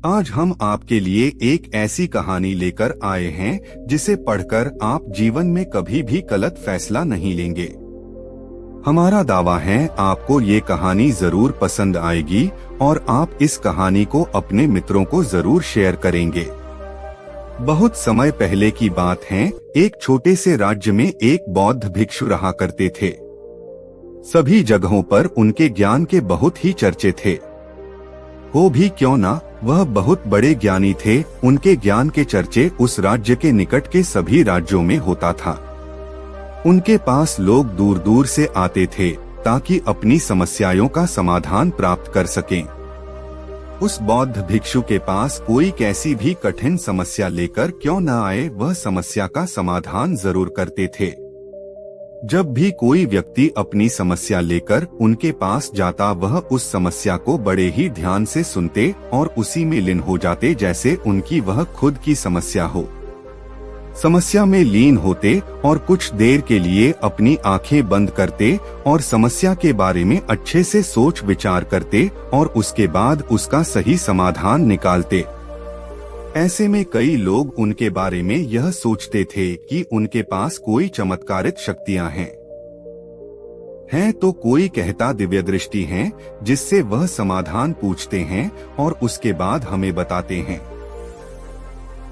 आज हम आपके लिए एक ऐसी कहानी लेकर आए हैं जिसे पढ़कर आप जीवन में कभी भी गलत फैसला नहीं लेंगे। हमारा दावा है आपको ये कहानी जरूर पसंद आएगी और आप इस कहानी को अपने मित्रों को जरूर शेयर करेंगे। बहुत समय पहले की बात है, एक छोटे से राज्य में एक बौद्ध भिक्षु रहा करते थे। सभी जगहों पर उनके ज्ञान के बहुत ही चर्चे थे। हो भी क्यों ना, वह बहुत बड़े ज्ञानी थे। उनके ज्ञान के चर्चे उस राज्य के निकट के सभी राज्यों में होता था। उनके पास लोग दूर दूर से आते थे ताकि अपनी समस्याओं का समाधान प्राप्त कर सकें। उस बौद्ध भिक्षु के पास कोई कैसी भी कठिन समस्या लेकर क्यों न आए, वह समस्या का समाधान जरूर करते थे। जब भी कोई व्यक्ति अपनी समस्या लेकर उनके पास जाता, वह उस समस्या को बड़े ही ध्यान से सुनते और उसी में लीन हो जाते जैसे उनकी वह खुद की समस्या हो। समस्या में लीन होते और कुछ देर के लिए अपनी आंखें बंद करते और समस्या के बारे में अच्छे से सोच विचार करते और उसके बाद उसका सही समाधान निकालते। ऐसे में कई लोग उनके बारे में यह सोचते थे कि उनके पास कोई चमत्कारिक शक्तियां हैं तो कोई कहता दिव्य दृष्टि है जिससे वह समाधान पूछते हैं और उसके बाद हमें बताते हैं।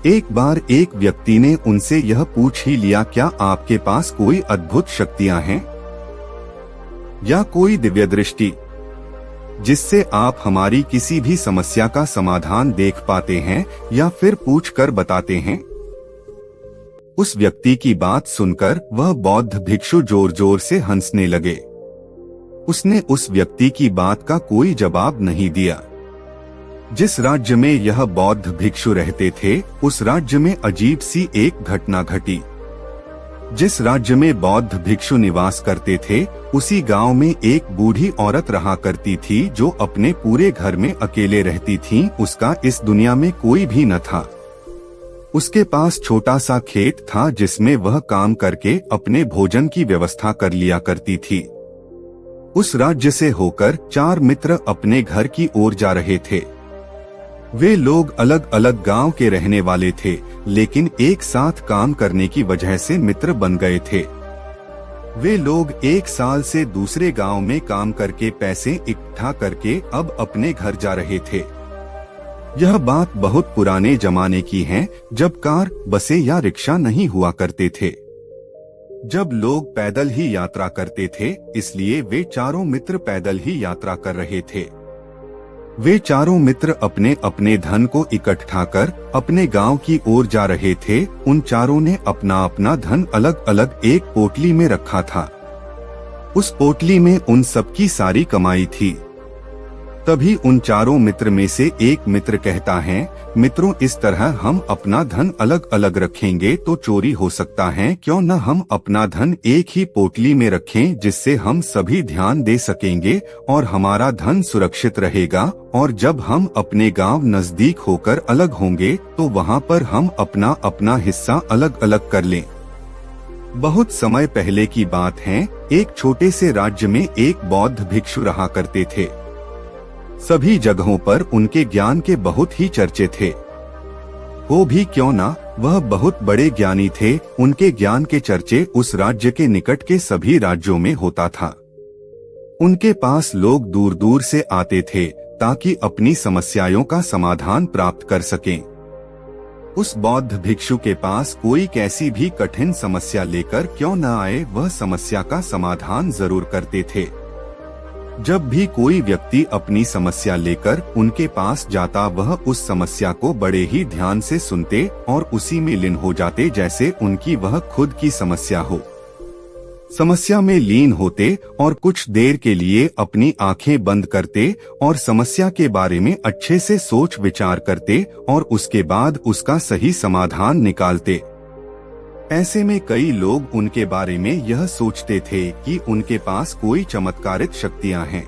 एक बार एक व्यक्ति ने उनसे यह पूछ ही लिया, क्या आपके पास कोई अद्भुत शक्तियां हैं या कोई दिव्य दृष्टि जिससे आप हमारी किसी भी समस्या का समाधान देख पाते हैं या फिर पूछ कर बताते हैं। उस व्यक्ति की बात सुनकर वह बौद्ध भिक्षु जोर जोर से हंसने लगे। उसने उस व्यक्ति की बात का कोई जवाब नहीं दिया। जिस राज्य में यह बौद्ध भिक्षु रहते थे, उस राज्य में अजीब सी एक घटना घटी। जिस राज्य में बौद्ध भिक्षु निवास करते थे, उसी गांव में एक बूढ़ी औरत रहा करती थी जो अपने पूरे घर में अकेले रहती थी। उसका इस दुनिया में कोई भी न था। उसके पास छोटा सा खेत था जिसमें वह काम करके अपने भोजन की व्यवस्था कर लिया करती थी। उस राज्य से होकर 4 मित्र अपने घर की ओर जा रहे थे। वे लोग अलग अलग गांव के रहने वाले थे, लेकिन एक साथ काम करने की वजह से मित्र बन गए थे। वे लोग एक साल से दूसरे गांव में काम करके पैसे इकट्ठा करके अब अपने घर जा रहे थे। यह बात बहुत पुराने जमाने की है, जब कार, बसें या रिक्शा नहीं हुआ करते थे। जब लोग पैदल ही यात्रा करते थे, इसलिए वे चारों मित्र पैदल ही यात्रा कर रहे थे। वे चारों मित्र अपने अपने धन को इकट्ठा कर अपने गांव की ओर जा रहे थे। उन चारों ने अपना अपना धन अलग अलग एक पोटली में रखा था। उस पोटली में उन सबकी सारी कमाई थी। तभी उन चारों मित्र में से एक मित्र कहता है, मित्रों, इस तरह हम अपना धन अलग अलग रखेंगे तो चोरी हो सकता है। क्यों न हम अपना धन एक ही पोटली में रखें, जिससे हम सभी ध्यान दे सकेंगे और हमारा धन सुरक्षित रहेगा। और जब हम अपने गांव नजदीक होकर अलग होंगे तो वहां पर हम अपना अपना हिस्सा अलग अलग कर लें। बहुत समय पहले की बात है, एक छोटे से राज्य में एक बौद्ध भिक्षु रहा करते थे। सभी जगहों पर उनके ज्ञान के बहुत ही चर्चे थे। हो भी क्यों ना, वह बहुत बड़े ज्ञानी थे। उनके ज्ञान के चर्चे उस राज्य के निकट के सभी राज्यों में होता था। उनके पास लोग दूर दूर से आते थे ताकि अपनी समस्याओं का समाधान प्राप्त कर सकें। उस बौद्ध भिक्षु के पास कोई कैसी भी कठिन समस्या लेकर क्यों न आए, वह समस्या का समाधान जरूर करते थे। जब भी कोई व्यक्ति अपनी समस्या लेकर उनके पास जाता, वह उस समस्या को बड़े ही ध्यान से सुनते और उसी में लीन हो जाते जैसे उनकी वह खुद की समस्या हो। समस्या में लीन होते और कुछ देर के लिए अपनी आंखें बंद करते और समस्या के बारे में अच्छे से सोच विचार करते और उसके बाद उसका सही समाधान निकालते। ऐसे में कई लोग उनके बारे में यह सोचते थे कि उनके पास कोई चमत्कारिक शक्तियां हैं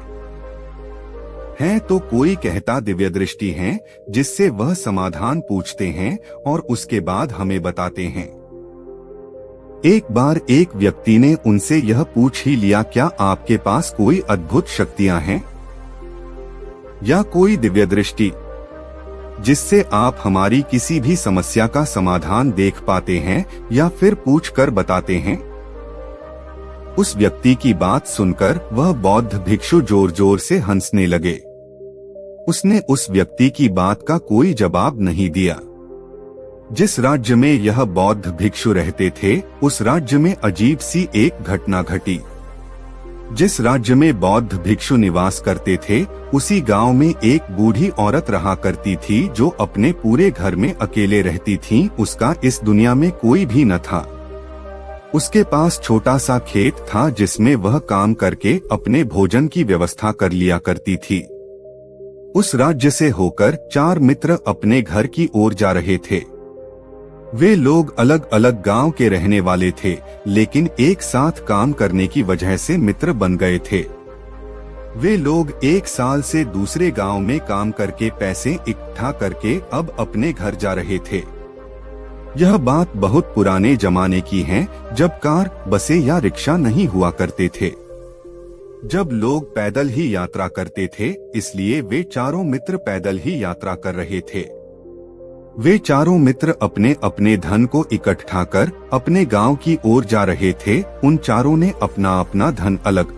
तो कोई कहता दिव्य दृष्टि है जिससे वह समाधान पूछते हैं और उसके बाद हमें बताते हैं। एक बार एक व्यक्ति ने उनसे यह पूछ ही लिया, क्या आपके पास कोई अद्भुत शक्तियां हैं या कोई दिव्य दृष्टि जिससे आप हमारी किसी भी समस्या का समाधान देख पाते हैं या फिर पूछ कर बताते हैं। उस व्यक्ति की बात सुनकर वह बौद्ध भिक्षु जोर जोर से हंसने लगे। उसने उस व्यक्ति की बात का कोई जवाब नहीं दिया। जिस राज्य में यह बौद्ध भिक्षु रहते थे, उस राज्य में अजीब सी एक घटना घटी। जिस राज्य में बौद्ध भिक्षु निवास करते थे, उसी गांव में एक बूढ़ी औरत रहा करती थी जो अपने पूरे घर में अकेले रहती थी। उसका इस दुनिया में कोई भी न था। उसके पास छोटा सा खेत था जिसमें वह काम करके अपने भोजन की व्यवस्था कर लिया करती थी। उस राज्य से होकर 4 मित्र अपने घर की ओर जा रहे थे। वे लोग अलग अलग गांव के रहने वाले थे, लेकिन एक साथ काम करने की वजह से मित्र बन गए थे। वे लोग 1 साल से दूसरे गांव में काम करके पैसे इकट्ठा करके अब अपने घर जा रहे थे। यह बात बहुत पुराने जमाने की है, जब कार, बसें या रिक्शा नहीं हुआ करते थे। जब लोग पैदल ही यात्रा करते थे, इसलिए वे चारों मित्र पैदल ही यात्रा कर रहे थे। वे चारों मित्र अपने अपने धन को इकट्ठा कर अपने गांव की ओर जा रहे थे। उन चारों ने अपना अपना धन अलग